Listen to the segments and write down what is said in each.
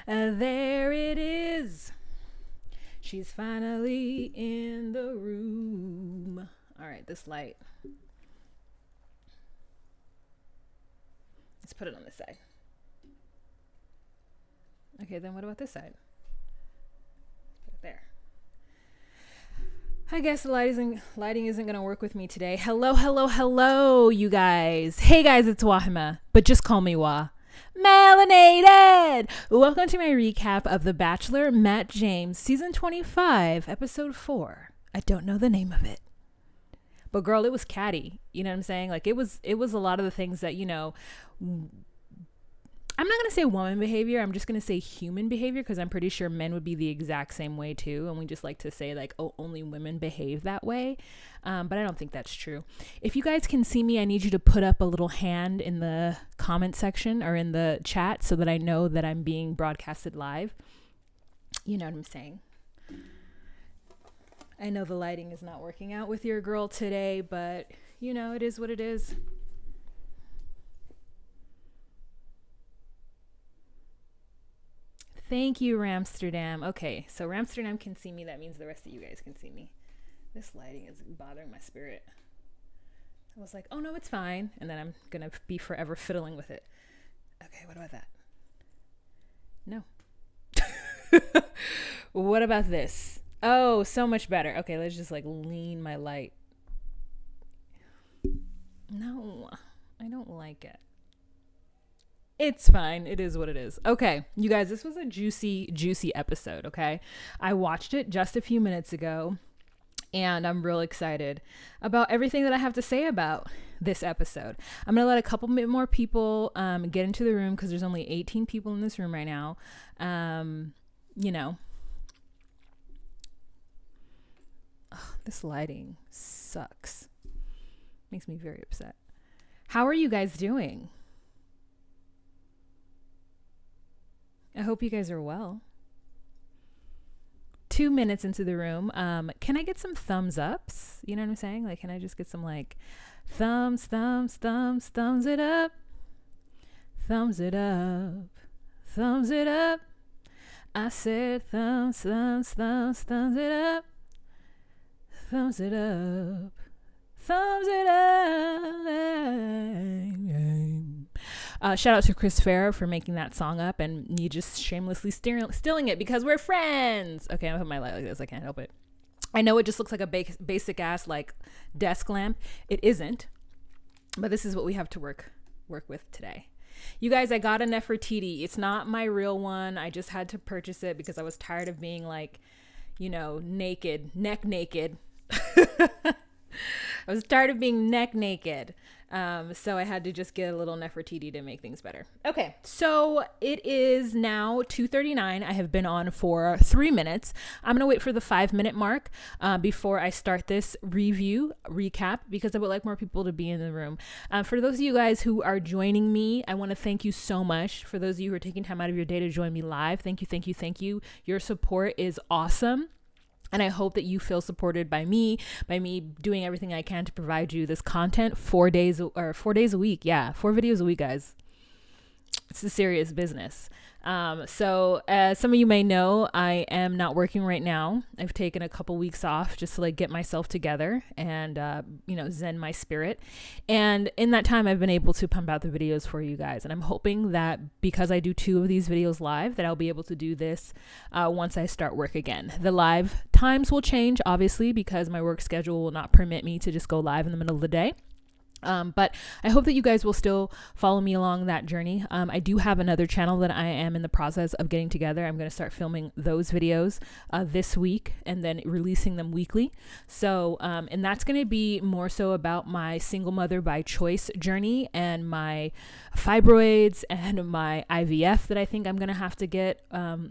There it is. She's finally in the room. All right, this light. Let's put it on this side. Okay, then what about this side? Put it there. I guess the lighting isn't going to work with me today. Hello, you guys. Hey, guys, it's Wahima, but just call me Wah. Melanated! Welcome to my recap of The Bachelor, Matt James, Season 25, Episode 4. I don't know the name of it. But girl, it was catty. You know what I'm saying? Like, it was a lot of the things that, you know, I'm not going to say woman behavior. I'm just going to say human behavior, because I'm pretty sure men would be the exact same way too. And we just like to say like, oh, only women behave that way. But I don't think that's true. If you guys can see me, I need you to put up a little hand in the comment section or in the chat so that I know that I'm being broadcasted live. You know what I'm saying? I know the lighting is not working out with your girl today, but you know, it is what it is. Thank you, Ramsterdam. Okay, so Ramsterdam can see me. That means the rest of you guys can see me. This lighting is bothering my spirit. I was like, oh no, it's fine. And then I'm going to be forever fiddling with it. Okay, what about that? No. What about this? Oh, so much better. Okay, let's just like lean my light. No, I don't like it. It's fine. It is what it is. Okay, you guys, this was a juicy episode, okay? I watched it just a few minutes ago, and I'm real excited about everything that I have to say about this episode. I'm going to let a couple bit more people get into the room, because there's only 18 people in this room right now. You know. Oh, this lighting sucks. Makes me very upset. How are you guys doing? I hope you guys are well. 2 minutes into the room. Can I get some thumbs ups? You know what I'm saying? Like, can I just get some like thumbs it up. Thumbs it up. Thumbs it up. I said thumbs it up. Thumbs it up. Thumbs it up. Shout out to Chris Farrow for making that song up, and me just shamelessly stealing it because we're friends. Okay, I'm putting my light like this. I can't help it. I know it just looks like a basic ass like desk lamp. It isn't, but this is what we have to work with today. You guys, I got a Nefertiti. It's not my real one. I just had to purchase it because I was tired of being like, you know, neck naked. I was tired of being neck naked. So I had to just get a little Nefertiti to make things better. Okay, so it is now 2:39. I have been on for 3 minutes. I'm going to wait for the 5-minute mark before I start this recap, because I would like more people to be in the room. For those of you guys who are joining me, I want to thank you so much. For those of you who are taking time out of your day to join me live, thank you. Your support is awesome. And I hope that you feel supported by me doing everything I can to provide you this content 4 days a week. Yeah, 4 videos a week, guys. It's a serious business. So as some of you may know, I am not working right now. I've taken a couple weeks off just to like get myself together and, zen my spirit. And in that time, I've been able to pump out the videos for you guys. And I'm hoping that because I do 2 of these videos live, that I'll be able to do this once I start work again. The live times will change, obviously, because my work schedule will not permit me to just go live in the middle of the day. But I hope that you guys will still follow me along that journey. I do have another channel that I am in the process of getting together. I'm going to start filming those videos this week and then releasing them weekly. So, and that's going to be more so about my single mother by choice journey and my fibroids and my IVF that I think I'm going to have to get,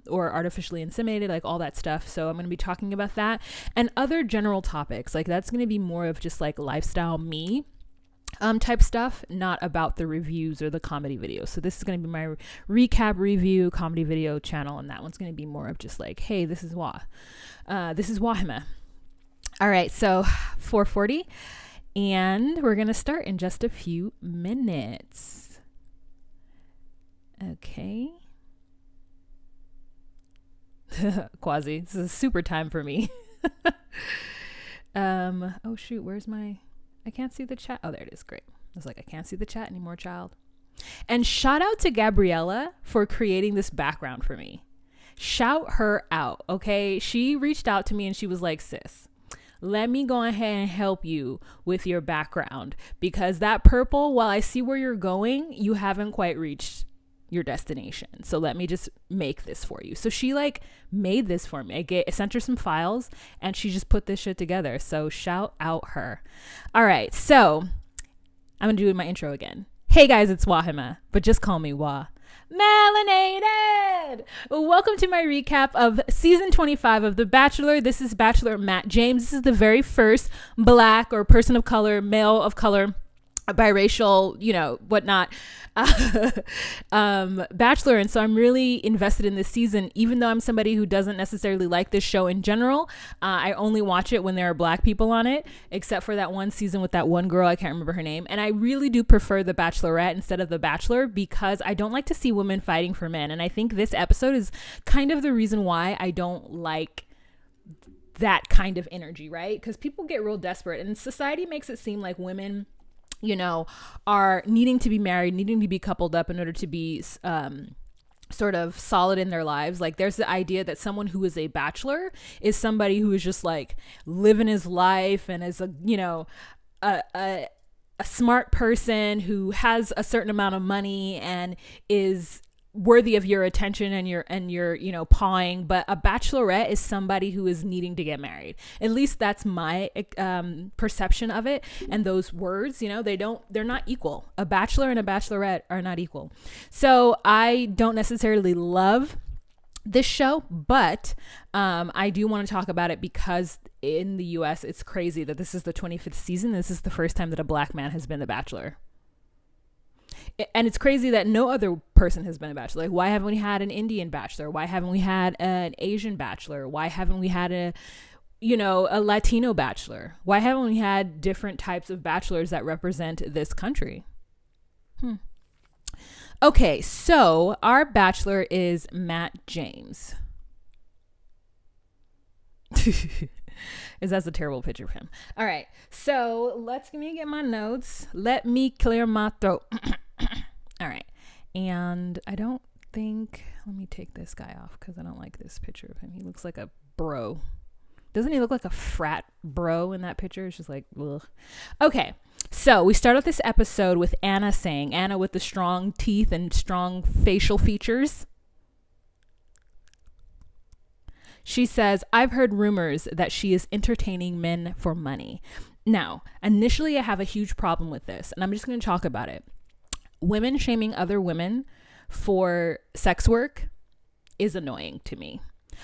or artificially inseminated, like all that stuff. So I'm going to be talking about that and other general topics. Like that's going to be more of just like lifestyle me type stuff, not about the reviews or the comedy videos. So this is going to be my recap review comedy video channel, and that one's going to be more of just like, hey, this is Wahima. All right, so 4:40, and we're going to start in just a few minutes. Okay. Quasi. This is a super time for me. Oh shoot, where's my, I can't see the chat. Oh, there it is. Great. I was like, I can't see the chat anymore, child. And shout out to Gabriella for creating this background for me. Shout her out. Okay. She reached out to me and she was like, sis, let me go ahead and help you with your background, because that purple, while I see where you're going, you haven't quite reached your destination. So let me just make this for you. So she like made this for me. I sent her some files and she just put this shit together. So shout out her. All right. So I'm going to do my intro again. Hey guys, it's Wahima, but just call me Wah. Melanated! Welcome to my recap of season 25 of The Bachelor. This is Bachelor Matt James. This is the very first Black or person of color, male of color, biracial, whatnot, Bachelor. And so I'm really invested in this season, even though I'm somebody who doesn't necessarily like this show in general. I only watch it when there are Black people on it, except for that one season with that one girl. I can't remember her name. And I really do prefer The Bachelorette instead of The Bachelor, because I don't like to see women fighting for men. And I think this episode is kind of the reason why I don't like that kind of energy, right? Because people get real desperate and society makes it seem like women are needing to be married, needing to be coupled up in order to be sort of solid in their lives. Like there's the idea that someone who is a bachelor is somebody who is just like living his life and is a smart person who has a certain amount of money and is worthy of your attention and your pawing. But a bachelorette is somebody who is needing to get married. At least that's my perception of it. And those words, they're not equal. A bachelor and a bachelorette are not equal. So I don't necessarily love this show, but I do want to talk about it because in the US it's crazy that this is the 25th season. This is the first time that a Black man has been the Bachelor. And it's crazy that no other person has been a bachelor. Like, why haven't we had an Indian bachelor? Why haven't we had an Asian bachelor? Why haven't we had a Latino bachelor? Why haven't we had different types of bachelors that represent this country? Okay, so our bachelor is Matt James. That's a terrible picture of him. All right, so let me get my notes. Let me clear my throat. All right. And I don't think, let me take this guy off because I don't like this picture of him. He looks like a bro. Doesn't he look like a frat bro in that picture? It's just like, ugh. Okay. So we start off this episode with Anna with the strong teeth and strong facial features. She says, I've heard rumors that she is entertaining men for money. Now, initially I have a huge problem with this, and I'm just going to talk about it. Women shaming other women for sex work is annoying to me.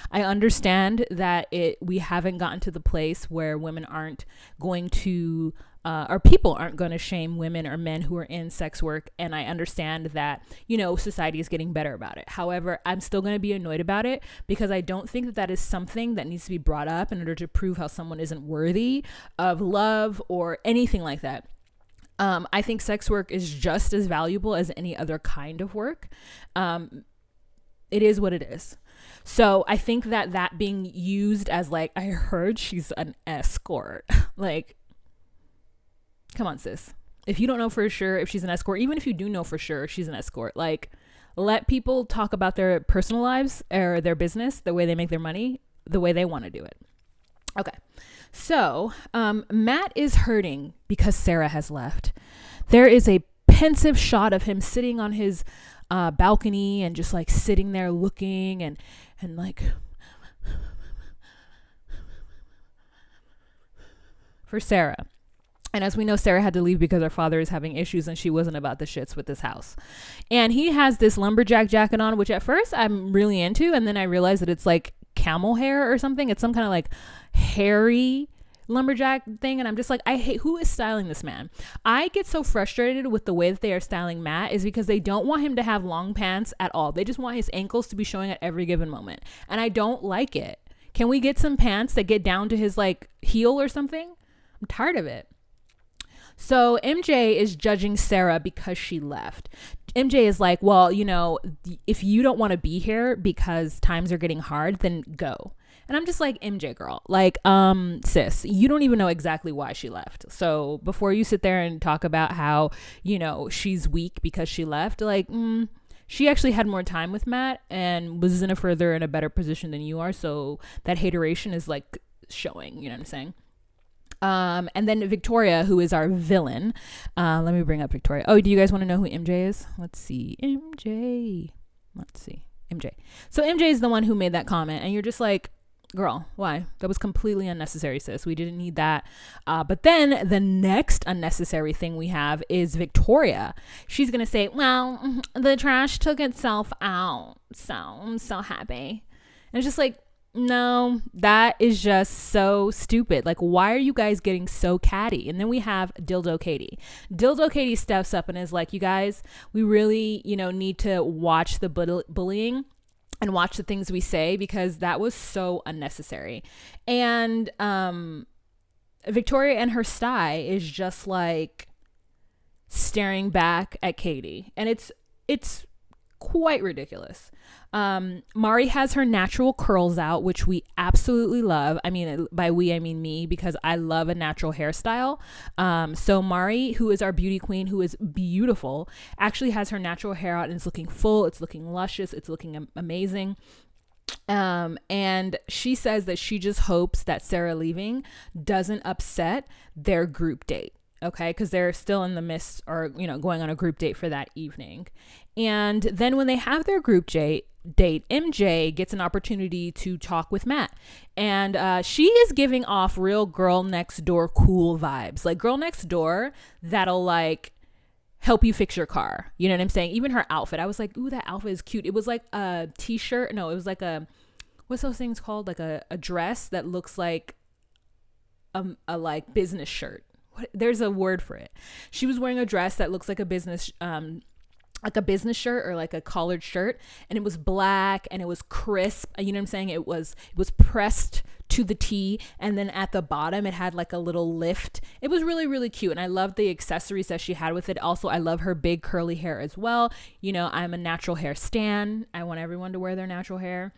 I understand that we haven't gotten to the place where women aren't going to, or people aren't going to shame women or men who are in sex work. And I understand that, society is getting better about it. However, I'm still going to be annoyed about it because I don't think that is something that needs to be brought up in order to prove how someone isn't worthy of love or anything like that. I think sex work is just as valuable as any other kind of work. It is what it is. So I think that being used as like, I heard she's an escort. Like, come on, sis. If you don't know for sure if she's an escort, even if you do know for sure she's an escort, like, let people talk about their personal lives or their business, the way they make their money, the way they want to do it. Okay. So, Matt is hurting because Sarah has left. There is a pensive shot of him sitting on his balcony and just like sitting there looking and like for Sarah. And as we know, Sarah had to leave because her father is having issues and she wasn't about the shits with this house. And he has this lumberjack jacket on, which at first I'm really into. And then I realized that it's like camel hair or something. It's some kind of like hairy lumberjack thing. And I'm just like, I hate, who is styling this man? I get so frustrated with the way that they are styling Matt is because they don't want him to have long pants at all. They just want his ankles to be showing at every given moment. And I don't like it. Can we get some pants that get down to his like heel or something? I'm tired of it. So MJ is judging Sarah because she left. MJ is like, well, you know, if you don't want to be here because times are getting hard, then go. And I'm just like, MJ girl, like, sis, you don't even know exactly why she left. So before you sit there and talk about how, you know, she's weak because she left, like, she actually had more time with Matt and was in a better position than you are. So that hateration is like showing, you know what I'm saying? And then Victoria, who is our villain. Let me bring up Victoria. Oh, do you guys want to know who MJ is? Let's see. MJ. So MJ is the one who made that comment, and you're just like, girl, why? That was completely unnecessary, sis. We didn't need that. But then the next unnecessary thing we have is Victoria. She's going to say, well, the trash took itself out. So I'm so happy. And it's just like, no, that is just so stupid. Like, why are you guys getting so catty? And then we have Dildo Katie. Dildo Katie steps up and is like, you guys, we really, you know, need to watch the bullying and watch the things we say, because that was so unnecessary. And Victoria and her sty is just like staring back at Katie, and it's quite ridiculous. Mari has her natural curls out, which we absolutely love. I mean, by we, I mean me, because I love a natural hairstyle. So Mari, who is our beauty queen, who is beautiful, actually has her natural hair out and it's looking full. It's looking luscious. It's looking amazing. And she says that she just hopes that Sarah leaving doesn't upset their group date. Okay, because they're still in the midst, or, you know, going on a group date for that evening. And then when they have their group date, MJ gets an opportunity to talk with Matt. And she is giving off real girl next door cool vibes. Like girl next door that'll like help you fix your car. You know what I'm saying? Even her outfit. I was like, ooh, that outfit is cute. It was like a t-shirt. No, it was like what's those things called? Like a dress that looks like a like business shirt. There's a word for it. She was wearing a dress that looks like a business shirt, or like a collared shirt, and it was black and it was crisp. You know what I'm saying? It was pressed to the T, and then at the bottom it had like a little lift. It was really, really cute, and I loved the accessories that she had with it. Also, I love her big curly hair as well. You know, I'm a natural hair stan. I want everyone to wear their natural hair.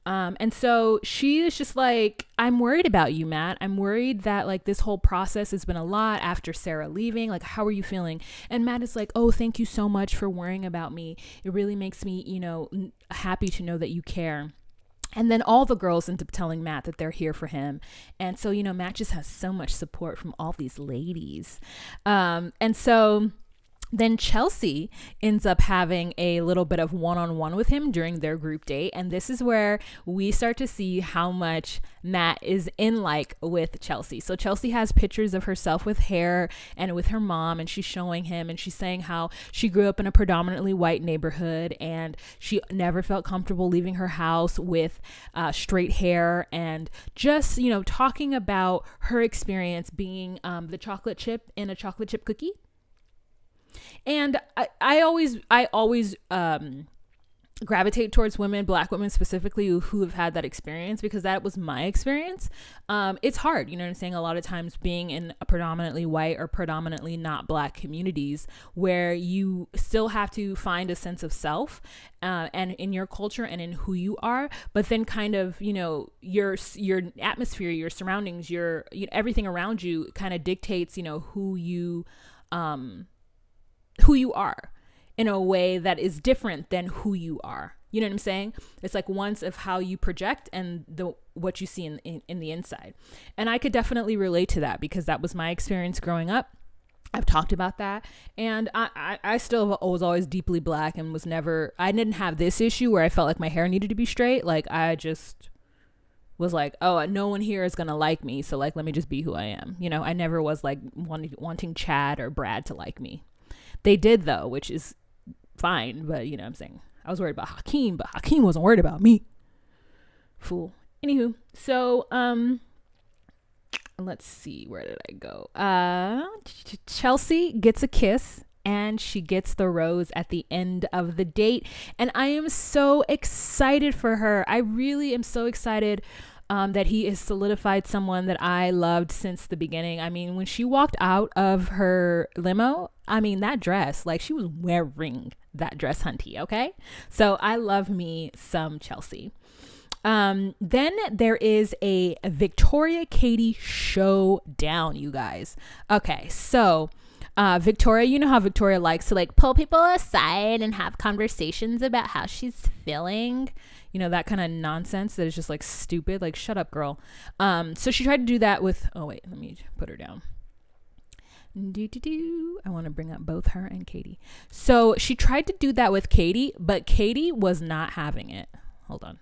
And so she is just like, I'm worried about you, Matt. I'm worried that like this whole process has been a lot after Sarah leaving. Like, how are you feeling? And Matt is like, oh, thank you so much for worrying about me. It really makes me, you know, happy to know that you care. And then all the girls end up telling Matt that they're here for him. And so, you know, Matt just has so much support from all these ladies. And so then Chelsea ends up having a little bit of one-on-one with him during their group date. And this is where we start to see how much Matt is in like with Chelsea. So Chelsea has pictures of herself with hair and with her mom, and she's showing him, and she's saying how she grew up in a predominantly white neighborhood and she never felt comfortable leaving her house with straight hair, and just, you know, talking about her experience being the chocolate chip in a chocolate chip cookie. And I always gravitate towards women, Black women specifically, who have had that experience, because that was my experience. It's hard, you know what I'm saying? A lot of times being in a predominantly white or predominantly not Black communities, where you still have to find a sense of self and in your culture and in who you are, but then kind of, you know, your atmosphere, your surroundings, your, you know, everything around you kind of dictates, you know, who you are in a way that is different than who you are. You know what I'm saying? It's like once of how you project and what you see in the inside. And I could definitely relate to that, because that was my experience growing up. I've talked about that. And I still was always deeply Black and I didn't have this issue where I felt like my hair needed to be straight. Like, I just was like, oh, no one here is going to like me, so like, let me just be who I am. You know, I never was like wanting Chad or Brad to like me. They did though, which is fine, but you know what I'm saying? I was worried about Hakeem, but Hakeem wasn't worried about me. Fool. Anywho, so let's see, where did I go? Chelsea gets a kiss, and she gets the rose at the end of the date, and I am so excited for her. I really am so excited that he is solidified someone that I loved since the beginning. I mean, when she walked out of her limo, I mean, that dress, like she was wearing that dress, hunty. Okay. So I love me some Chelsea. Then there is a Victoria Katie showdown, you guys. Okay. So, Victoria, you know how Victoria likes to like pull people aside and have conversations about how she's feeling, you know, that kind of nonsense that is just like stupid, like shut up, girl. So she tried to do that with, oh wait, let me put her down. I want to bring up both her and Katie. So she tried to do that with Katie, but Katie was not having it. Hold on.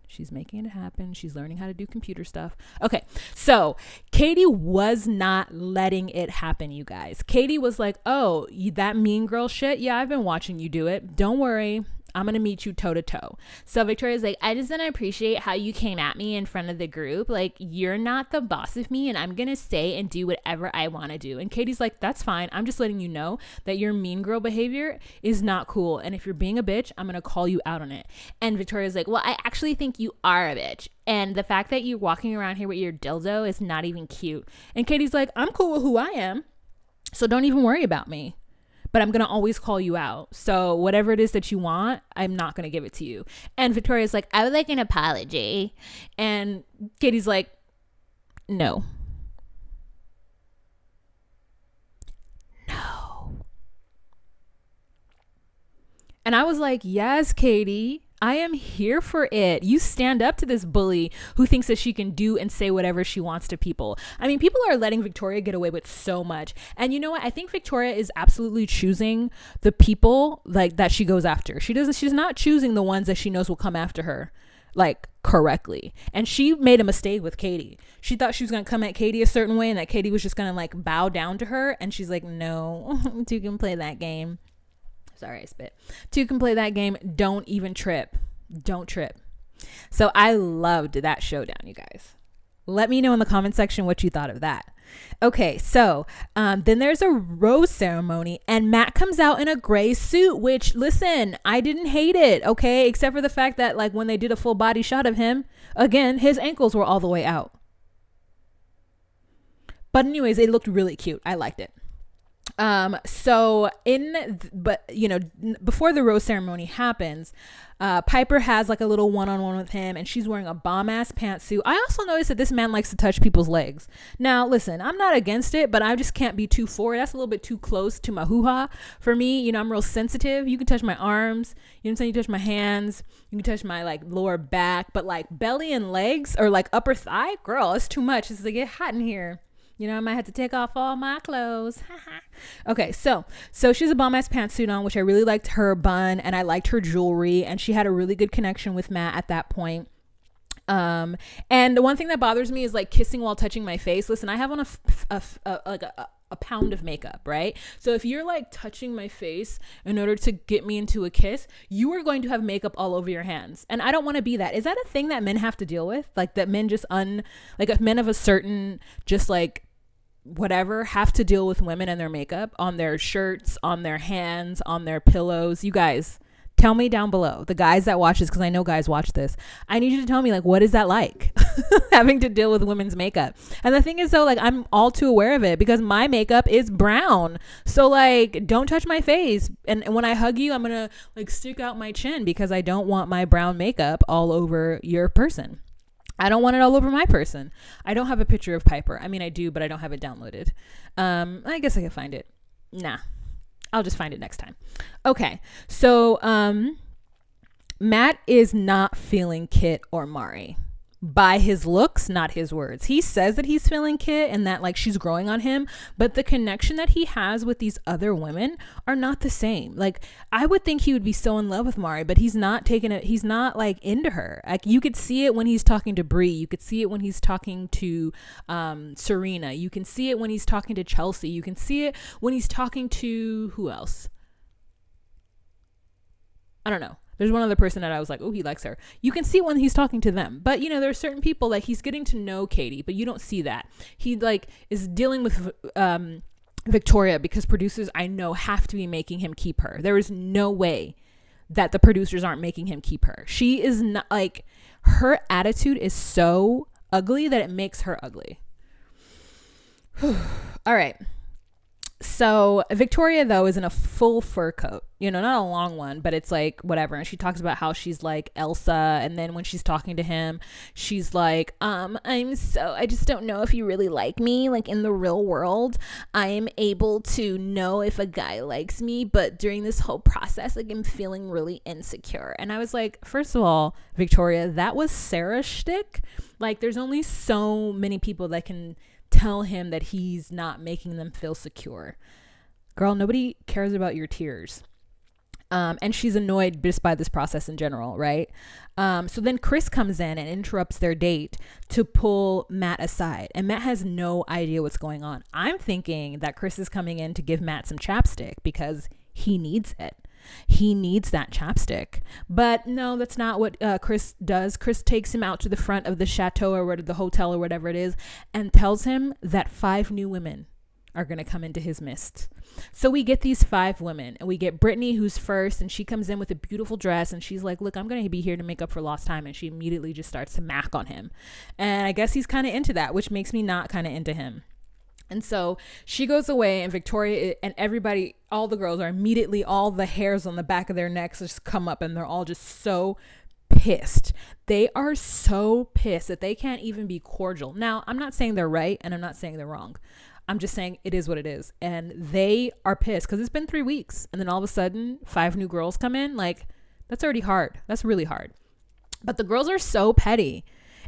She's making it happen. She's learning how to do computer stuff. Okay. So Katie was not letting it happen, you guys. Katie was like, oh, that mean girl shit. Yeah, I've been watching you do it. Don't worry. I'm going to meet you toe to toe. So Victoria's like, I just didn't appreciate how you came at me in front of the group. Like, you're not the boss of me and I'm going to say and do whatever I want to do. And Katie's like, that's fine. I'm just letting you know that your mean girl behavior is not cool. And if you're being a bitch, I'm going to call you out on it. And Victoria's like, well, I actually think you are a bitch. And the fact that you're walking around here with your dildo is not even cute. And Katie's like, I'm cool with who I am. So don't even worry about me. But I'm going to always call you out. So whatever it is that you want, I'm not going to give it to you. And Victoria's like, I would like an apology. And Katie's like, no. No. And I was like, yes, Katie, I am here for it. You stand up to this bully who thinks that she can do and say whatever she wants to people. I mean, people are letting Victoria get away with so much. And you know what? I think Victoria is absolutely choosing the people like that she goes after. She's not choosing the ones that she knows will come after her like correctly. And she made a mistake with Katie. She thought she was going to come at Katie a certain way and that Katie was just going to like bow down to her. And she's like, no, you can play that game. Sorry, I spit. Two can play that game. Don't even trip. Don't trip. So I loved that showdown, you guys. Let me know in the comment section what you thought of that. Okay, so then there's a rose ceremony and Matt comes out in a gray suit, which, listen, I didn't hate it, okay? Except for the fact that like when they did a full body shot of him, again, his ankles were all the way out. But anyways, it looked really cute. I liked it. Before the rose ceremony happens, Piper has like a little one-on-one with him and she's wearing a bomb ass pantsuit. I also noticed that this man likes to touch people's legs. Now, listen, I'm not against it, but I just can't be too for it. That's a little bit too close to my hoo-ha for me. You know, I'm real sensitive. You can touch my arms, you know what I'm saying? You touch my hands, you can touch my like lower back, but like belly and legs or like upper thigh, girl, it's too much. It's like, get hot in here. You know, I might have to take off all my clothes. Okay, so she's a bomb ass pantsuit on, which I really liked her bun and I liked her jewelry, and she had a really good connection with Matt at that point. And the one thing that bothers me is like kissing while touching my face. Listen, I have on a pound of makeup, right? So if you're like touching my face in order to get me into a kiss, you are going to have makeup all over your hands. And I don't want to be that. Is that a thing that men have to deal with? Like that men just like if men of a certain just like whatever have to deal with women and their makeup on their shirts, on their hands, on their pillows. You guys, tell me down below, the guys that watch this, because I know guys watch this. I need you to tell me, like, what is that like? Having to deal with women's makeup. And the thing is, though, like, I'm all too aware of it because my makeup is brown. So, like, don't touch my face. And when I hug you, I'm going to, like, stick out my chin because I don't want my brown makeup all over your person. I don't want it all over my person. I don't have a picture of Piper. I mean, I do, but I don't have it downloaded. I guess I can find it. Nah, I'll just find it next time. Okay. So, Matt is not feeling Kit or Mari. By his looks, not his words. He says that he's feeling Kit and that like she's growing on him, but the connection that he has with these other women are not the same. Like I would think he would be so in love with Mari, but he's not taking it. He's not like into her. Like you could see it when he's talking to Bree. You could see it when he's talking to Serena. You can see it when he's talking to Chelsea. You can see it when he's talking to who else? I don't know. There's one other person that I was like, oh, he likes her. You can see when he's talking to them. But, you know, there are certain people like he's getting to know Katie, but you don't see that. He like is dealing with Victoria because producers I know have to be making him keep her. There is no way that the producers aren't making him keep her. She is not like, her attitude is so ugly that it makes her ugly. All right. So Victoria, though, is in a full fur coat, you know, not a long one, but it's like whatever. And she talks about how she's like Elsa. And then when she's talking to him, she's like, I just don't know if you really like me. Like in the real world, I am able to know if a guy likes me. But during this whole process, like I'm feeling really insecure. And I was like, first of all, Victoria, that was Sarah's shtick. Like there's only so many people that can tell him that he's not making them feel secure. Girl, nobody cares about your tears. And she's annoyed just by this process in general, right? So then Chris comes in and interrupts their date to pull Matt aside. And Matt has no idea what's going on. I'm thinking that Chris is coming in to give Matt some chapstick because he needs it. He needs that chapstick. But no, that's not what Chris does. Chris takes him out to the front of the chateau or the hotel or whatever it is and tells him that 5 new women are going to come into his midst. So we get these 5 women and we get Brittany, who's first, and she comes in with a beautiful dress and she's like, look, I'm going to be here to make up for lost time. And she immediately just starts to mac on him. And I guess he's kind of into that, which makes me not kind of into him. And so she goes away and Victoria and everybody, all the girls are immediately, all the hairs on the back of their necks just come up and they're all just so pissed. They are so pissed that they can't even be cordial. Now, I'm not saying they're right and I'm not saying they're wrong. I'm just saying it is what it is. And they are pissed because it's been 3 weeks. And then all of a sudden 5 new girls come in. Like, that's already hard. That's really hard. But the girls are so petty.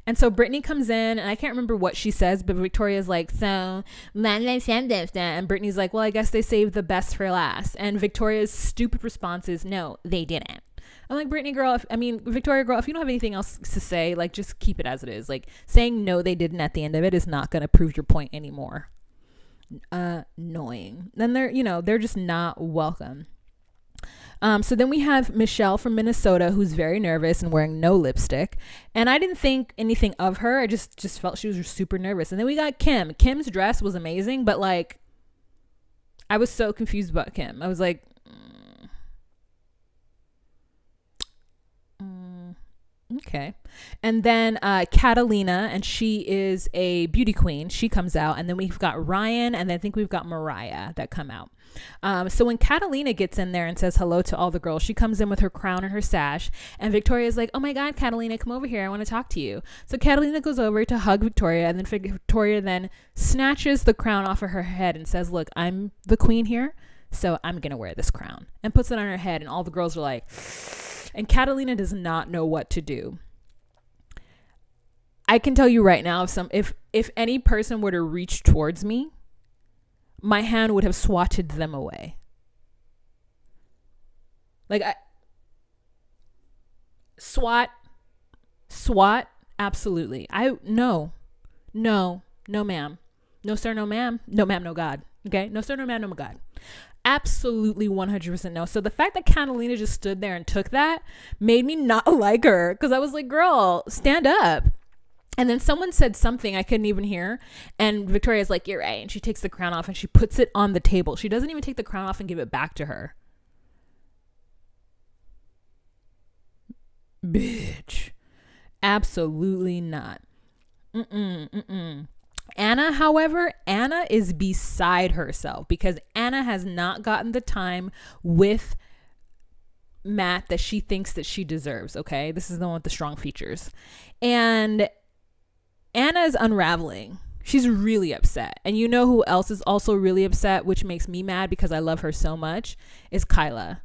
And so Brittany comes in and I can't remember what she says, but Victoria's like, so, and Brittany's like, well, I guess they saved the best for last. And Victoria's stupid response is, no, they didn't. I'm like, Brittany girl, Victoria girl, if you don't have anything else to say, like, just keep it as it is. Like, saying no, they didn't at the end of it is not going to prove your point anymore. Annoying. Then they're just not welcome. So then we have Michelle from Minnesota, who's very nervous and wearing no lipstick. And I didn't think anything of her. I just felt she was super nervous. And then we got Kim. Kim's dress was amazing, but like, I was so confused about Kim. I was like, okay. And then Catalina, and she is a beauty queen. She comes out. And then we've got Ryan, and then I think we've got Mariah that come out. So when Catalina gets in there and says hello to all the girls, she comes in with her crown and her sash, and Victoria's like, oh my God, Catalina, come over here. I want to talk to you. So Catalina goes over to hug Victoria, and then Victoria then snatches the crown off of her head and says, look, I'm the queen here, so I'm going to wear this crown, and puts it on her head. And all the girls are like, and Catalina does not know what to do. I can tell you right now, if any person were to reach towards me, my hand would have swatted them away. Like, SWAT, absolutely. No, ma'am. No, sir, no, ma'am. No, ma'am, no, God. Okay? No, sir, no, ma'am, no, God. Absolutely 100% no. So the fact that Catalina just stood there and took that made me not like her, because I was like, girl, stand up. And then someone said something I couldn't even hear. And Victoria's like, you're right. And she takes the crown off and she puts it on the table. She doesn't even take the crown off and give it back to her. Bitch. Absolutely not. Anna, however, Anna is beside herself because Anna has not gotten the time with Matt that she thinks that she deserves. Okay. This is the one with the strong features. And Anna is unraveling. She's really upset. And you know who else is also really upset, which makes me mad because I love her so much, is Kyla.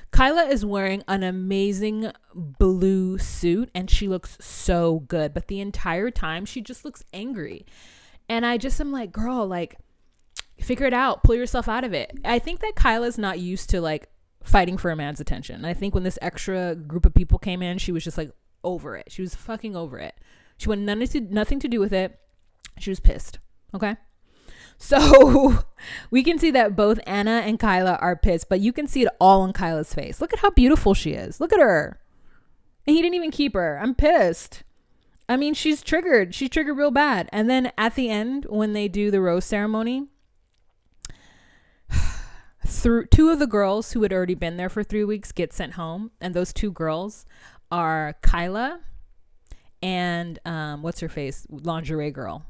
Kyla is wearing an amazing blue suit and she looks so good. But the entire time she just looks angry. And I just am like, girl, like, figure it out. Pull yourself out of it. I think that Kyla's not used to like fighting for a man's attention. And I think when this extra group of people came in, she was just like over it. She was fucking over it. She wanted nothing to do with it. She was pissed. Okay. So we can see that both Anna and Kyla are pissed, but you can see it all on Kyla's face. Look at how beautiful she is. Look at her. And he didn't even keep her. I'm pissed. I mean, she's triggered. She's triggered real bad. And then at the end, when they do the rose ceremony, through two of the girls who had already been there for 3 weeks get sent home, and those two girls are Kyla and what's her face, lingerie girl,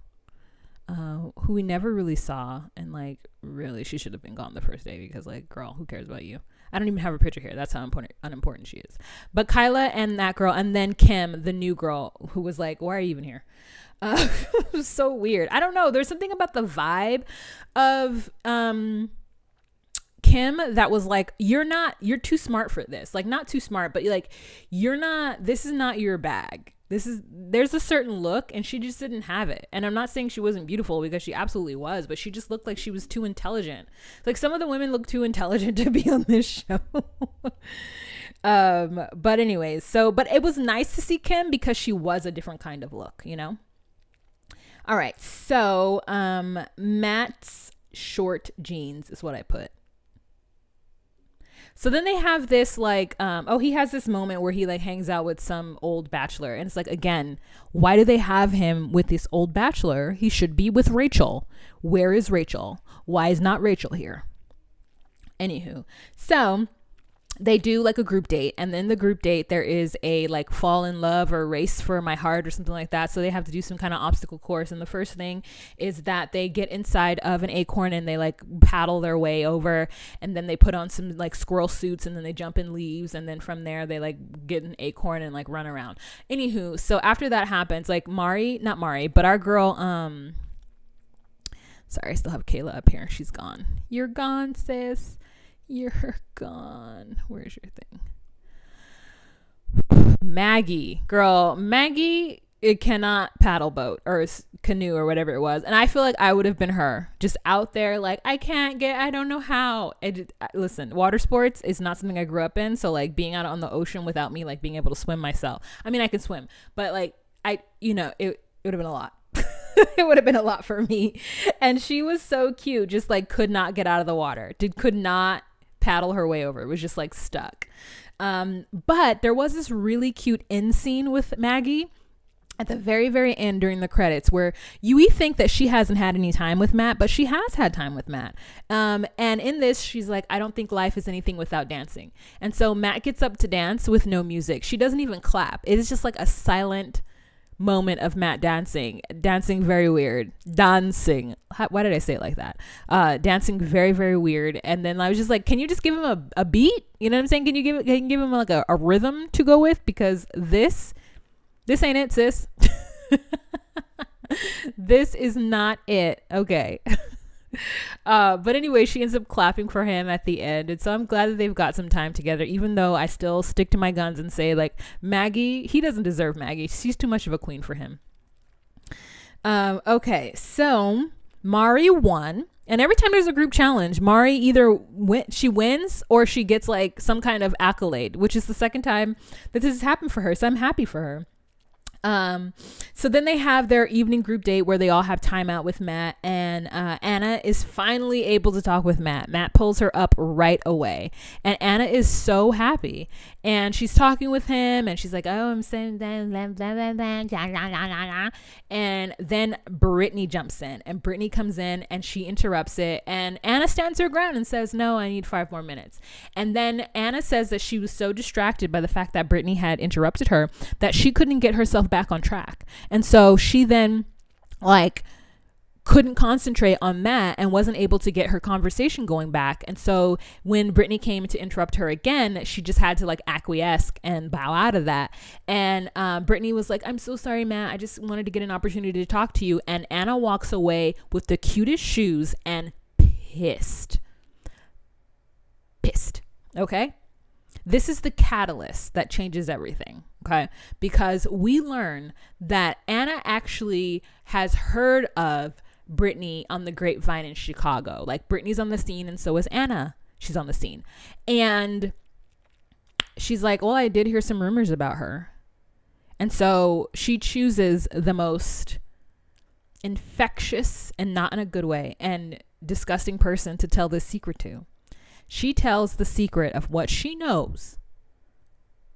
who we never really saw, and like really she should have been gone the first day, because like, girl, who cares about you? I don't even have her picture here. That's how unimportant she is. But Kyla and that girl, and then Kim, the new girl, who was like, why are you even here? It was so weird. I don't know, there's something about the vibe of Kim that was like, you're too smart for this. Like, not too smart, but like, this is not your bag. There's a certain look, and she just didn't have it. And I'm not saying she wasn't beautiful, because she absolutely was, but she just looked like she was too intelligent. Like, some of the women look too intelligent to be on this show. But anyways, but it was nice to see Kim, because she was a different kind of look, you know? All right. So, Matt's short jeans is what I put. So then they have this like, he has this moment where he like hangs out with some old bachelor. And it's like, again, why do they have him with this old bachelor? He should be with Rachel. Where is Rachel? Why is not Rachel here? Anywho, so they do like a group date, and then the group date, there is a like fall in love or race for my heart or something like that. So they have to do some kind of obstacle course. And the first thing is that they get inside of an acorn and they like paddle their way over, and then they put on some like squirrel suits, and then they jump in leaves, and then from there they like get an acorn and like run around. Anywho, so after that happens, like not Mari, but our girl, sorry, I still have Kayla up here. She's gone. You're gone, sis. You're gone. Where's your thing? Maggie, girl, Maggie, it cannot paddle boat or canoe or whatever it was. And I feel like I would have been her, just out there like, I don't know how. Listen, water sports is not something I grew up in. So like being out on the ocean without me like being able to swim myself. I mean, I can swim, but like it would have been a lot. It would have been a lot for me. And she was so cute, just like could not get out of the water. Could not paddle her way over. It was just like stuck. But there was this really cute end scene with Maggie at the very, very end during the credits, where we think that she hasn't had any time with Matt, but she has had time with Matt. And in this, she's like, I don't think life is anything without dancing. And so Matt gets up to dance with no music. She doesn't even clap. It is just like a silent moment of Matt dancing very weird. Why did I say it like that? Dancing very, very weird. And then I was just like, can you just give him a beat? You know what I'm saying? Can you give him like a rhythm to go with? Because this ain't it, sis. This is not it. Okay. But anyway, she ends up clapping for him at the end. And so I'm glad that they've got some time together, even though I still stick to my guns and say like, Maggie, he doesn't deserve Maggie. She's too much of a queen for him. Okay. So Mari won. And every time there's a group challenge, Mari either she wins or she gets like some kind of accolade, which is the second time that this has happened for her. So I'm happy for her. So then they have their evening group date where they all have time out with Matt, and Anna is finally able to talk with Matt. Matt pulls her up right away, and Anna is so happy, and she's talking with him, and she's like, oh, I'm saying that, and then Brittany jumps in, and Brittany comes in and she interrupts it, and Anna stands her ground and says, no, I need 5 more minutes. And then Anna says that she was so distracted by the fact that Brittany had interrupted her that she couldn't get herself back on track. And so she then like couldn't concentrate on Matt and wasn't able to get her conversation going back. And so when Brittany came to interrupt her again, she just had to like acquiesce and bow out of that. And Brittany was like, I'm so sorry, Matt. I just wanted to get an opportunity to talk to you. And Anna walks away with the cutest shoes and pissed. Okay. This is the catalyst that changes everything. Okay. Because we learn that Anna actually has heard of Brittany on the grapevine in Chicago. Like Brittany's on the scene and so is Anna. She's on the scene. And she's like, well, I did hear some rumors about her. And so she chooses the most infectious and not in a good way and disgusting person to tell this secret to. She tells the secret of what she knows,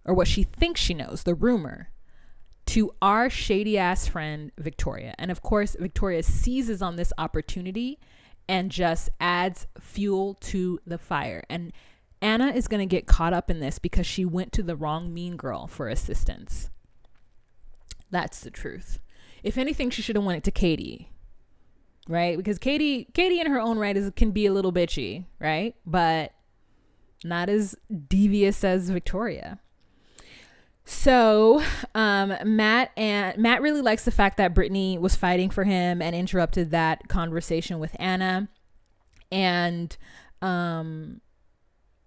or what she thinks she knows, the rumor, to our shady ass friend Victoria. And of course, Victoria seizes on this opportunity and just adds fuel to the fire. And Anna is going to get caught up in this because she went to the wrong mean girl for assistance. That's the truth. If anything, she should have went to Katie, right? Because Katie in her own right can be a little bitchy, right? But not as devious as Victoria. So Matt really likes the fact that Brittany was fighting for him and interrupted that conversation with Anna. And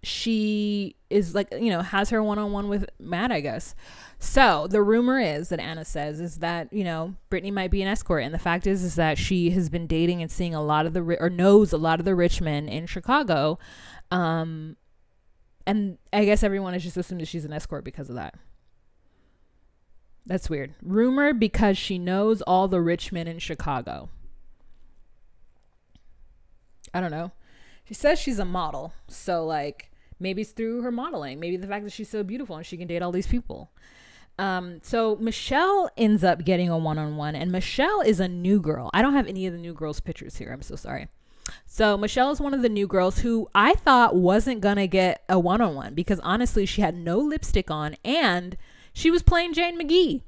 she is like, you know, has her one-on-one with Matt, I guess. So the rumor is that Anna says is that, you know, Brittany might be an escort. And the fact is that she has been dating and seeing a lot of or knows a lot of the rich men in Chicago. And I guess everyone has just assumed that she's an escort because of that. That's weird. Rumor because she knows all the rich men in Chicago. I don't know. She says she's a model. So like maybe it's through her modeling. Maybe the fact that she's so beautiful and she can date all these people. So Michelle ends up getting a one-on-one, and Michelle is a new girl. I don't have any of the new girls' pictures here. I'm so sorry. So Michelle is one of the new girls who I thought wasn't going to get a one-on-one because honestly, she had no lipstick on and she was playing Jane McGee.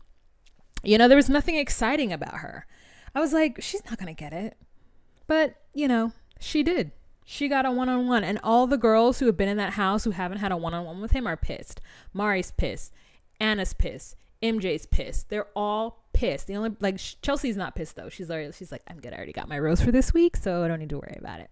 You know, there was nothing exciting about her. I was like, she's not going to get it. But, you know, she did. She got a one-on-one, and all the girls who have been in that house who haven't had a one-on-one with him are pissed. Mari's pissed. Anna's pissed. MJ's pissed. They're all pissed. The only, like, Chelsea's not pissed though. She's like, I'm good. I already got my rose for this week, so I don't need to worry about it.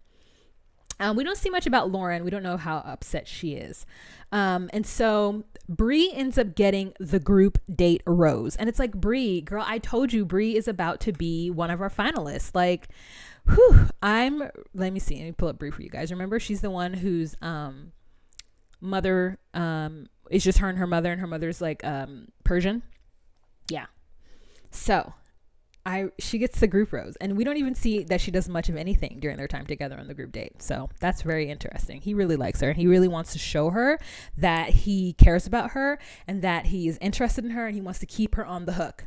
We don't see much about Lauren. We don't know how upset she is. And so Bree ends up getting the group date rose. And it's like, Bree, girl, I told you Bree is about to be one of our finalists. Like, let me see. Let me pull up Bree for you guys. Remember, she's the one whose mother is just her and her mother's like Persian. Yeah. So she gets the group rose, and we don't even see that she does much of anything during their time together on the group date. So that's very interesting. He really likes her. He really wants to show her that he cares about her and that he is interested in her, and he wants to keep her on the hook.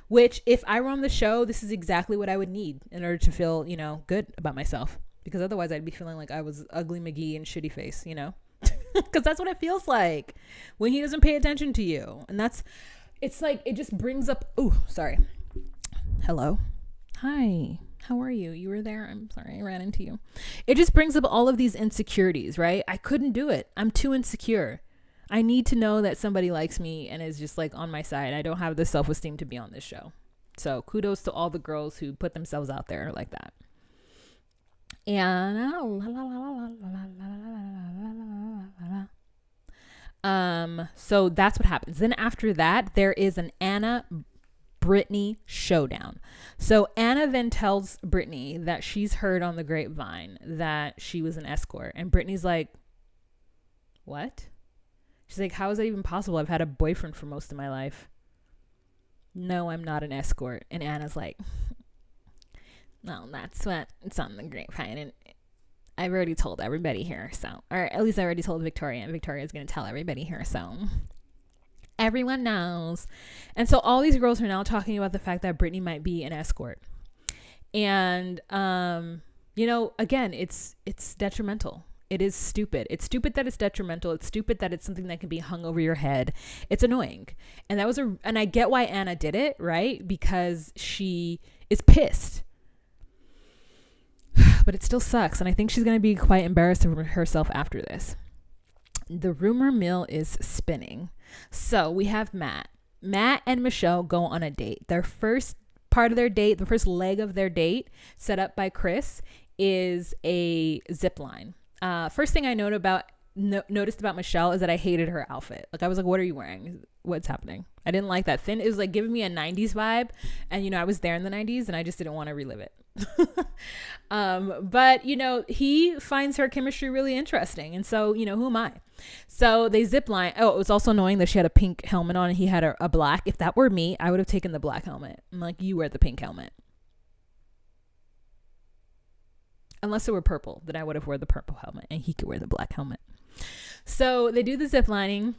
Which, if I were on the show, this is exactly what I would need in order to feel, you know, good about myself. Because otherwise I'd be feeling like I was ugly McGee and shitty face, you know? Because that's what it feels like when he doesn't pay attention to you. And it's like, it just brings up, hello. Hi. How are you? You were there. I'm sorry. I ran into you. It just brings up all of these insecurities, right? I couldn't do it. I'm too insecure. I need to know that somebody likes me and is just like on my side. I don't have the self-esteem to be on this show. So kudos to all the girls who put themselves out there like that. And so that's what happens. Then after that, there is an Anna Brittany showdown. So Anna then tells Brittany that she's heard on the grapevine that she was an escort, and Brittany's like, what? She's like, how is that even possible? I've had a boyfriend for most of my life. No, I'm not an escort. And Anna's like, no, that's what it's on the grapevine, and I've already told everybody here, so, or at least I already told Victoria, and Victoria's gonna tell everybody here, so everyone knows. And so all these girls are now talking about the fact that Brittany might be an escort. And you know, again, it's detrimental. It is stupid. It's stupid that it's detrimental. It's stupid that it's something that can be hung over your head. It's annoying. And and I get why Anna did it, right? Because she is pissed. But it still sucks. And I think she's going to be quite embarrassed of herself after this. The rumor mill is spinning. So we have Matt. Matt and Michelle go on a date. Their first part of their date, the first leg of their date set up by Chris, is a zip line. First thing I noticed about Michelle is that I hated her outfit. Like, I was like, what are you wearing? What's happening? I didn't like that thin. It was like giving me a 90s vibe. And, you know, I was there in the 90s and I just didn't want to relive it. But, you know, he finds her chemistry really interesting. And so, you know, who am I? So they zip line. Oh, it was also annoying that she had a pink helmet on and he had a black. If that were me, I would have taken the black helmet. I'm like, you wear the pink helmet. Unless it were purple, then I would have worn the purple helmet and he could wear the black helmet. So they do the zip lining.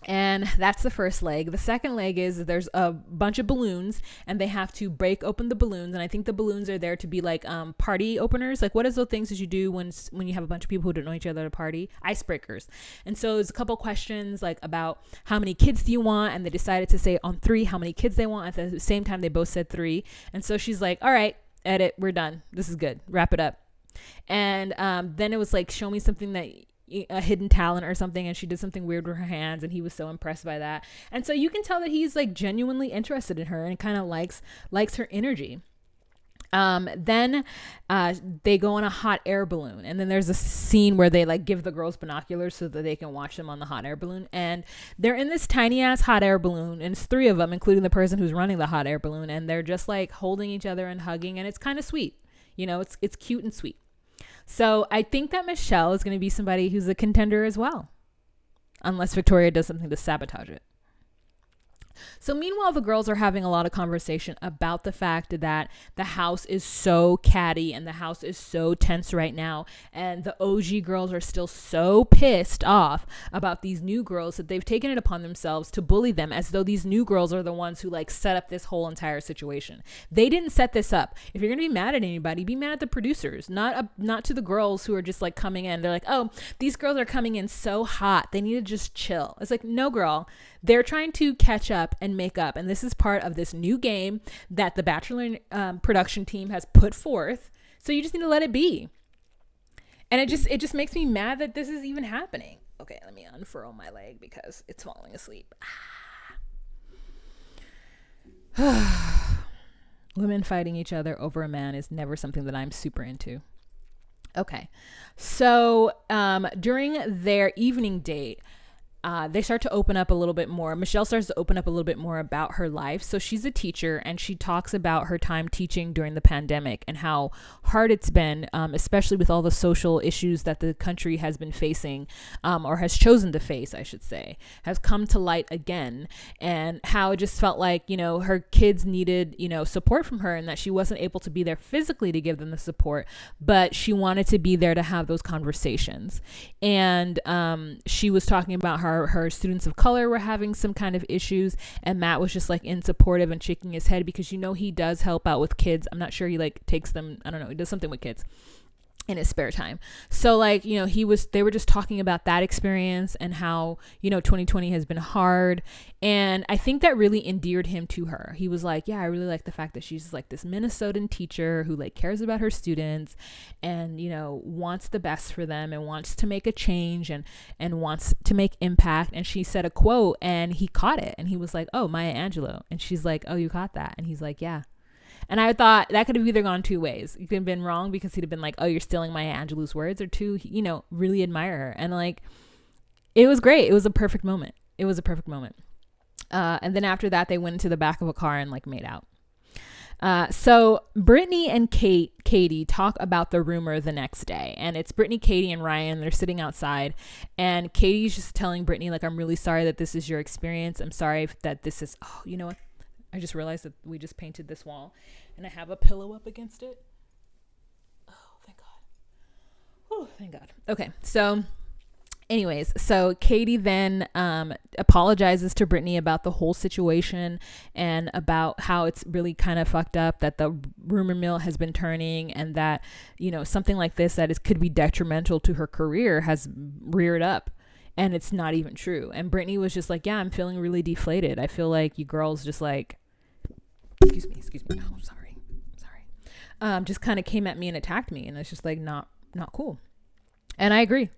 And that's the first leg. The second leg is there's a bunch of balloons and they have to break open the balloons. And I think the balloons are there to be like party openers. Like, what is those things that you do when you have a bunch of people who don't know each other at a party? Icebreakers. And so there's a couple questions like about how many kids do you want? And they decided to say on 3 how many kids they want. At the same time, they both said 3. And so she's like, all right, edit, we're done. This is good. Wrap it up. And then it was like, show me something that a hidden talent or something, and she did something weird with her hands, and he was so impressed by that. And so you can tell that he's like genuinely interested in her and kind of likes her energy. Then they go on a hot air balloon, and then there's a scene where they like give the girls binoculars so that they can watch them on the hot air balloon, and they're in this tiny ass hot air balloon, and it's 3 of them including the person who's running the hot air balloon, and they're just like holding each other and hugging, and it's kind of sweet. It's cute and sweet. So I think that Michelle is going to be somebody who's a contender as well, unless Victoria does something to sabotage it. So meanwhile, the girls are having a lot of conversation about the fact that the house is so catty and the house is so tense right now. And the OG girls are still so pissed off about these new girls that they've taken it upon themselves to bully them as though these new girls are the ones who like set up this whole entire situation. They didn't set this up. If you're going to be mad at anybody, be mad at the producers, not to the girls who are just like coming in. They're like, oh, these girls are coming in so hot. They need to just chill. It's like, no, girl. They're trying to catch up and make up. And this is part of this new game that the Bachelor production team has put forth. So you just need to let it be. And it just makes me mad that this is even happening. Okay, let me unfurl my leg because it's falling asleep. Women fighting each other over a man is never something that I'm super into. Okay, so during their evening date, they start to open up a little bit more. Michelle starts to open up a little bit more about her life. So she's a teacher, and she talks about her time teaching during the pandemic and how hard it's been, especially with all the social issues that the country has been facing, or has chosen to face, I should say, has come to light again, and how it just felt like, her kids needed, support from her, and that she wasn't able to be there physically to give them the support, but she wanted to be there to have those conversations. And she was talking about her students of color were having some kind of issues, and Matt was just like insupportive and shaking his head because he does help out with kids. I'm not sure he like takes them, I don't know, he does something with kids in his spare time. So like, they were just talking about that experience and how, 2020 has been hard. And I think that really endeared him to her. He was like, yeah, I really like the fact that she's like this Minnesotan teacher who like cares about her students and, wants the best for them and wants to make a change and wants to make impact. And she said a quote and he caught it and he was like, oh, Maya Angelou. And she's like, oh, you caught that? And he's like, yeah. And I thought that could have either gone 2 ways. It could have been wrong because he'd have been like, oh, you're stealing Maya Angelou's words, or 2, really admire her. And like, it was great. It was a perfect moment. And then after that, they went into the back of a car and like made out. So Brittany and Katie talk about the rumor the next day, and it's Brittany, Katie, and Ryan. They're sitting outside, and Katie's just telling Brittany, like, I'm really sorry that this is your experience. I'm sorry that this is, oh, you know what? I just realized that we just painted this wall and I have a pillow up against it. Oh, thank God. Oh, thank God. Okay. So anyways, so Katie then apologizes to Brittany about the whole situation and about how it's really kind of fucked up that the rumor mill has been turning, and that, something like this that could be detrimental to her career has reared up. And it's not even true. And Brittany was just like, yeah, I'm feeling really deflated. I feel like you girls just like, excuse me. Oh, sorry. Just kind of came at me and attacked me. And it's just like, not cool. And I agree.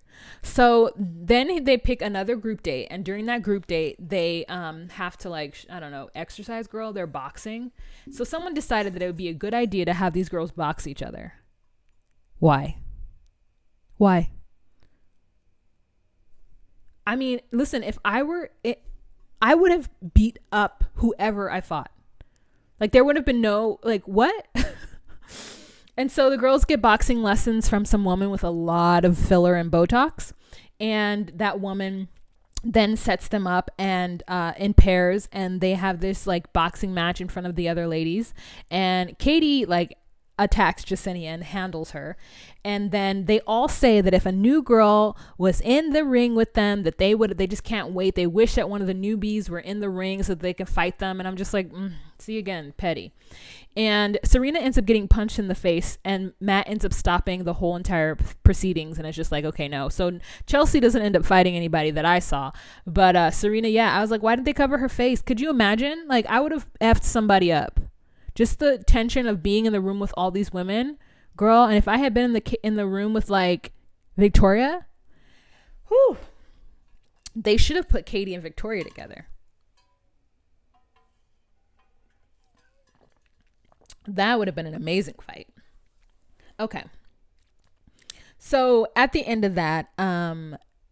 So then they pick another group date. And during that group date, they have to like, I don't know, exercise girl. They're boxing. So someone decided that it would be a good idea to have these girls box each other. Why? I mean, listen, if I were it, I would have beat up whoever I fought. Like, there would have been no, like, what? And so the girls get boxing lessons from some woman with a lot of filler and Botox. And that woman then sets them up and in pairs. And they have this, like, boxing match in front of the other ladies. And Katie, like, attacks Jasenia and handles her. And then they all say that if a new girl was in the ring with them, that they just can't wait. They wish that one of the newbies were in the ring so that they can fight them. And I'm just like, see you again, petty. And Serena ends up getting punched in the face, and Matt ends up stopping the whole entire proceedings. And it's just like, okay, no. So Chelsea doesn't end up fighting anybody that I saw. But Serena, yeah, I was like, why didn't they cover her face? Could you imagine? Like, I would have effed somebody up. Just the tension of being in the room with all these women, girl. And if I had been in the room with like Victoria, whew, they should have put Katie and Victoria together. That would have been an amazing fight. Okay. So at the end of that,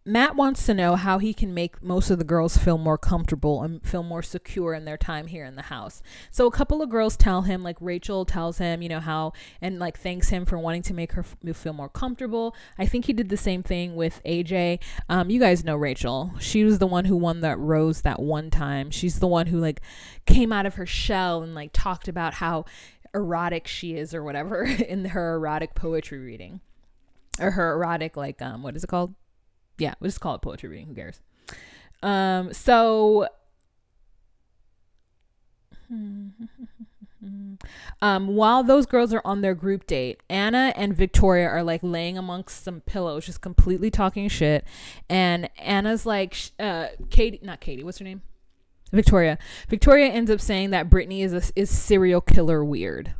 Matt wants to know how he can make most of the girls feel more comfortable and feel more secure in their time here in the house. So a couple of girls tell him, like Rachel tells him, how, and like thanks him for wanting to make her feel more comfortable. I think he did the same thing with AJ. You guys know Rachel. She was the one who won that rose that one time. She's the one who like came out of her shell and like talked about how erotic she is or whatever in her erotic poetry reading, or her erotic, like, what is it called? Yeah, we'll just call it poetry reading. Who cares? While those girls are on their group date, Anna and Victoria are like laying amongst some pillows, just completely talking shit. And Anna's like, Katie, what's her name? Victoria ends up saying that Brittany is serial killer weird.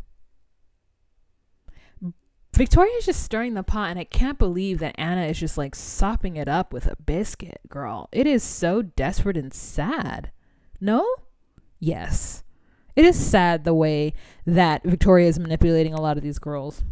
Victoria is just stirring the pot, and I can't believe that Anna is just like sopping it up with a biscuit, girl. It is so desperate and sad. No? Yes. It is sad the way that Victoria is manipulating a lot of these girls.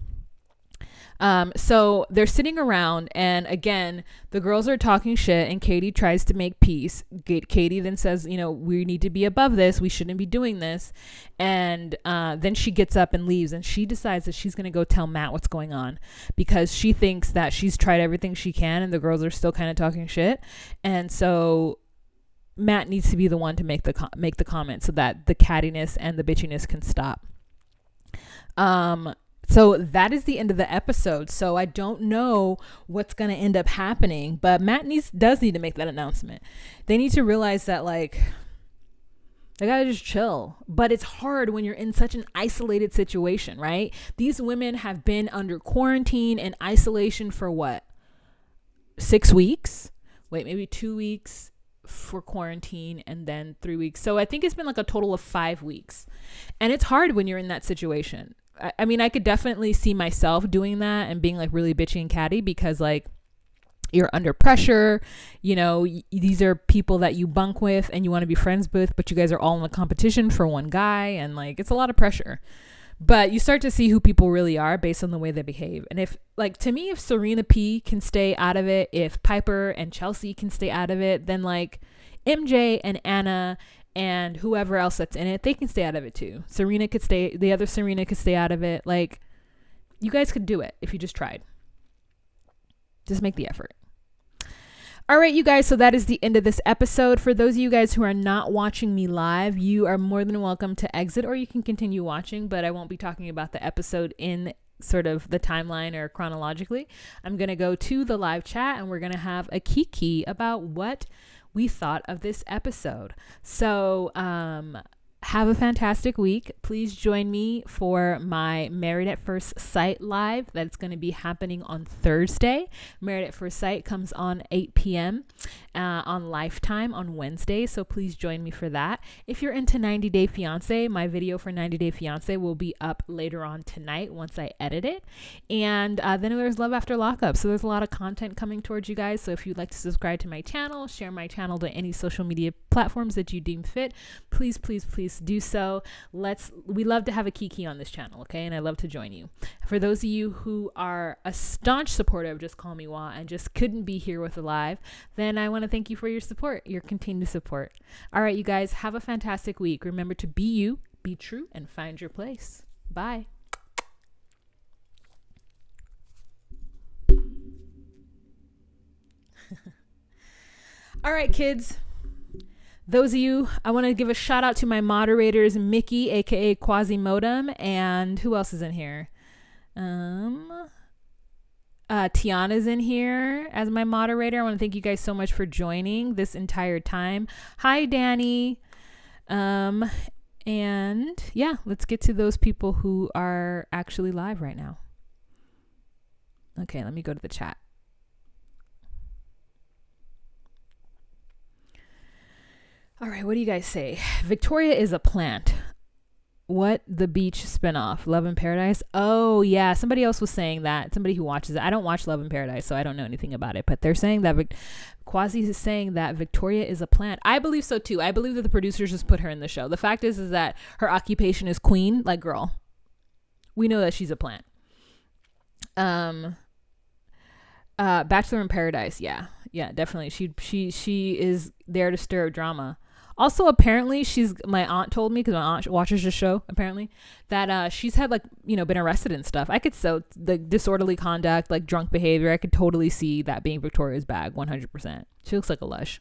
So they're sitting around, and again, the girls are talking shit, and Katie tries to make peace. Katie then says, we need to be above this. We shouldn't be doing this. And then she gets up and leaves, and she decides that she's going to go tell Matt what's going on, because she thinks that she's tried everything she can, and the girls are still kind of talking shit. And so Matt needs to be the one to make the comment so that the cattiness and the bitchiness can stop. So that is the end of the episode. So I don't know what's going to end up happening, but Matt does need to make that announcement. They need to realize that, like, they gotta just chill. But it's hard when you're in such an isolated situation, right? These women have been under quarantine and isolation for what? 6 weeks? Wait, maybe 2 weeks for quarantine and then 3 weeks. So I think it's been like a total of 5 weeks. And it's hard when you're in that situation. I mean, I could definitely see myself doing that and being like really bitchy and catty, because like you're under pressure, these are people that you bunk with and you want to be friends with, but you guys are all in a competition for one guy, and like it's a lot of pressure. But you start to see who people really are based on the way they behave. And if, like, to me, if Serena P can stay out of it, if Piper and Chelsea can stay out of it, then like MJ and Anna and whoever else that's in it, they can stay out of it too. The other Serena could stay out of it. Like, you guys could do it if you just tried. Just make the effort. All right, you guys, so that is the end of this episode. For those of you guys who are not watching me live, you are more than welcome to exit, or you can continue watching, but I won't be talking about the episode in sort of the timeline or chronologically. I'm going to go to the live chat, and we're going to have a kiki about what we thought of this episode. So have a fantastic week. Please join me for my Married at First Sight live that's going to be happening on Thursday. Married at First Sight comes on 8 p.m. On Lifetime on Wednesday, so please join me for that. If you're into 90 Day Fiancé, my video for 90 Day Fiancé will be up later on tonight once I edit it. And then there's Love After Lockup, so there's a lot of content coming towards you guys. So if you'd like to subscribe to my channel, share my channel to any social media platforms that you deem fit, please do so. We love to have a kiki on this channel, okay? And I love to join you. For those of you who are a staunch supporter of Just Call Me Wah and just couldn't be here with the live, then I want to thank you for your support, your continued support. All right, you guys, have a fantastic week. Remember to be you, be true, and find your place. Bye. All right, kids. Those of you, I want to give a shout out to my moderators, Mickey, aka Quasimodem, and who else is in here? Tiana's in here as my moderator. I want to thank you guys so much for joining this entire time. Hi, Danny. And yeah, let's get to those people who are actually live right now. Okay, let me go to the chat. All right, what do you guys say? Victoria is a plant. What? The beach spinoff, Love in Paradise? Oh, yeah. Somebody else was saying that. Somebody who watches it. I don't watch Love in Paradise, so I don't know anything about it. But they're saying that Quasi is saying that Victoria is a plant. I believe so, too. I believe that the producers just put her in the show. The fact is that her occupation is queen. Like, girl, we know that she's a plant. Bachelor in Paradise. Yeah, definitely. She is there to stir up drama. Also, apparently, my aunt told me, because my aunt watches the show, apparently, that she's had, like, been arrested and stuff. I could, so the disorderly conduct, like drunk behavior, I could totally see that being Victoria's bag, 100%. She looks like a lush.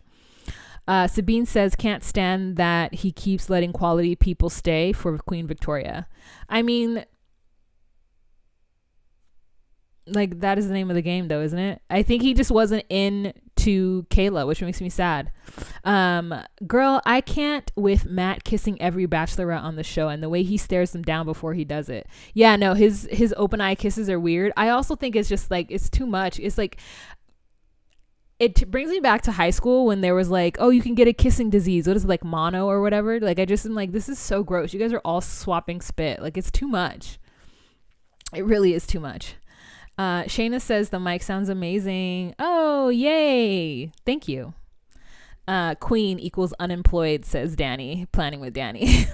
Sabine says, can't stand that he keeps letting quality people stay for Queen Victoria. I mean, like, that is the name of the game, though, isn't it? I think he just wasn't into Kayla, which makes me sad. Girl, I can't with Matt kissing every bachelorette on the show and the way he stares them down before he does it. Yeah, no, his open eye kisses are weird. I also think it's just like, it's too much. It's like, it brings me back to high school when there was like, oh, you can get a kissing disease. What is it, like mono or whatever? Like, I just am like, this is so gross. You guys are all swapping spit. Like, it's too much. It really is too much. Shayna says the mic sounds amazing. Oh, yay. Thank you. Queen equals unemployed, says Danny, planning with Danny.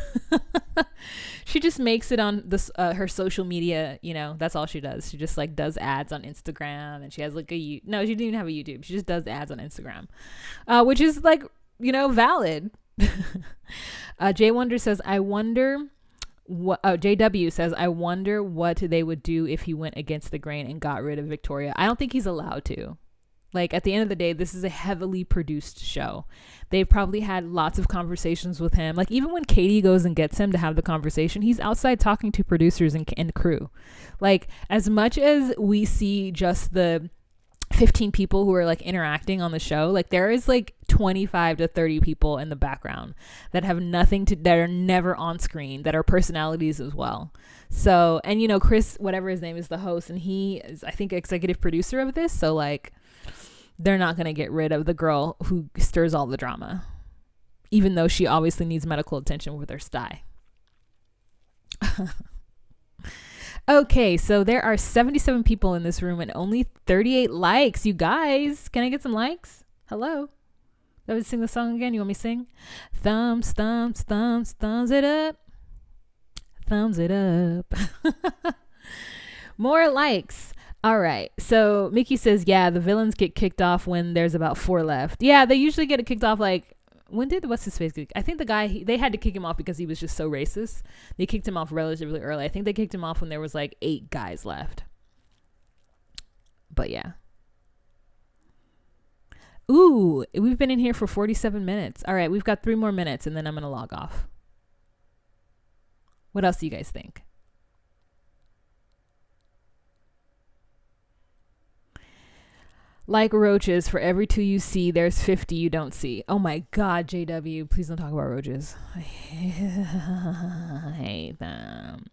She just makes it on this her social media, that's all she does. She just like does ads on Instagram, and she has like no, she didn't even have a YouTube. She just does ads on Instagram, which is like, valid. Jay Wonder says, I wonder what JW says, I wonder what they would do if he went against the grain and got rid of Victoria. I don't think he's allowed to. Like, at the end of the day, this is a heavily produced show. They've probably had lots of conversations with him. Like, even when Katie goes and gets him to have the conversation, he's outside talking to producers and crew. Like, as much as we see just the 15 people who are like interacting on the show, like there is like 25 to 30 people in the background that have nothing to, that are never on screen, that are personalities as well. So, and Chris, whatever his name is, the host, and he is, I think, executive producer of this. So like, they're not going to get rid of the girl who stirs all the drama, even though she obviously needs medical attention with her sty. Okay, so there are 77 people in this room and only 38 likes. You guys, can I get some likes? Hello? Let me sing the song again. You want me to sing? Thumbs, thumbs, thumbs, thumbs it up. Thumbs it up. More likes. All right. So Mickey says, yeah, the villains get kicked off when there's about 4 left. Yeah, they usually get kicked off like, when did what's his face? I think the guy, they had to kick him off because he was just so racist. They kicked him off relatively early. I think they kicked him off when there was like 8 guys left. But yeah. Ooh, we've been in here for 47 minutes. All right, we've got 3 more minutes and then I'm going to log off. What else do you guys think? Like roaches, for every 2 you see, there's 50 you don't see. Oh my God, JW, please don't talk about roaches. I hate them.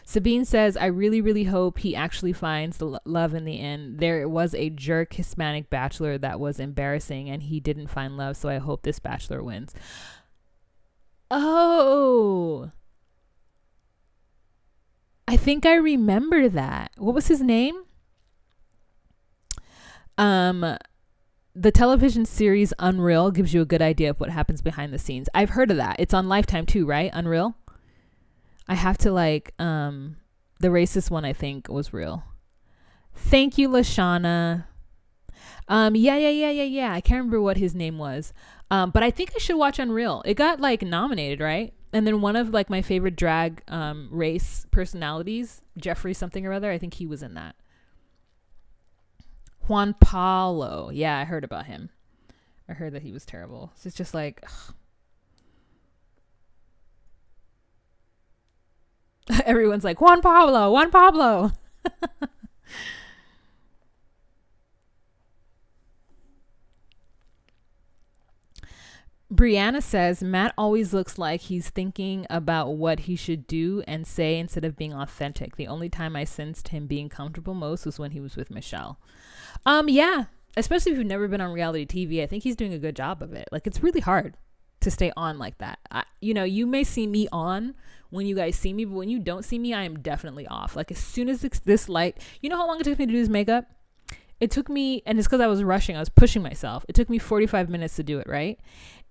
Sabine says, I really, really hope he actually finds the love in the end. There was a jerk Hispanic bachelor that was embarrassing and he didn't find love, so I hope this bachelor wins. Oh, I think I remember that. What was his name? The television series Unreal gives you a good idea of what happens behind the scenes. I've heard of that. It's on Lifetime too, right? Unreal. I have to like, the racist one I think was real. Thank you, Lashana. Yeah. I can't remember what his name was. But I think I should watch Unreal. It got like nominated, right? And then one of like my favorite drag, race personalities, Jeffrey something or other, I think he was in that. Juan Paulo. Yeah, I heard about him. I heard that he was terrible. So it's just like, everyone's like, Juan Pablo. Brianna says Matt always looks like he's thinking about what he should do and say instead of being authentic. The only time I sensed him being comfortable most was when he was with Michelle. Yeah, especially if you've never been on reality TV. I think he's doing a good job of it. Like, it's really hard to stay on like that. You may see me on when you guys see me, but when you don't see me, I am definitely off. Like, as soon as this light, you know how long it took me to do this makeup? It took me, and it's because I was rushing, I was pushing myself. It took me 45 minutes to do it, right?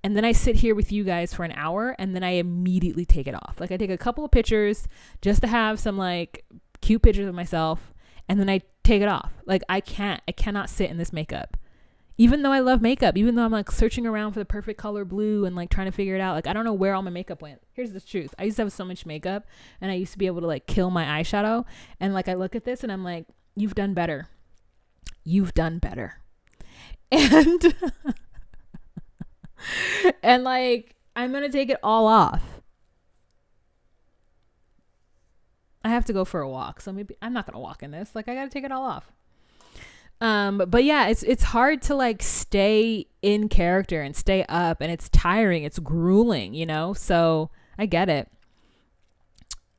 And then I sit here with you guys for an hour, and then I immediately take it off. Like, I take a couple of pictures just to have some like cute pictures of myself, and then I take it off. Like, I cannot sit in this makeup. Even though I love makeup, even though I'm like searching around for the perfect color blue and like trying to figure it out. Like, I don't know where all my makeup went. Here's the truth. I used to have so much makeup, and I used to be able to like kill my eyeshadow. And like, I look at this and I'm like, you've done better. You've done better. And and like, I'm gonna take it all off. I have to go for a walk, so maybe I'm not gonna walk in this. Like, I gotta take it all off. But yeah, it's hard to like stay in character and stay up, and it's tiring, it's grueling, so I get it.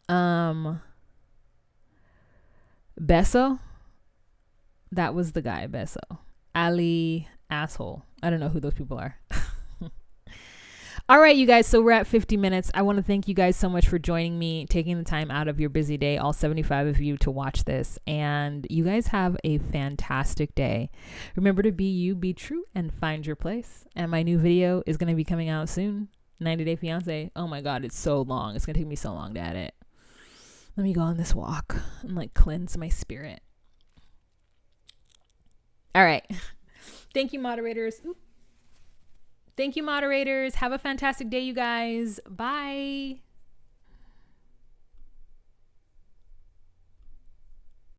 Beso, that was the guy. Beso, Ali, asshole. I don't know who those people are. All right, you guys. So we're at 50 minutes. I want to thank you guys so much for joining me, taking the time out of your busy day, all 75 of you, to watch this. And you guys have a fantastic day. Remember to be you, be true, and find your place. And my new video is going to be coming out soon. 90 Day Fiance. Oh my God, it's so long. It's going to take me so long to edit. Let me go on this walk and like cleanse my spirit. All right. Thank you, moderators. Thank you, moderators. Have a fantastic day, you guys. Bye.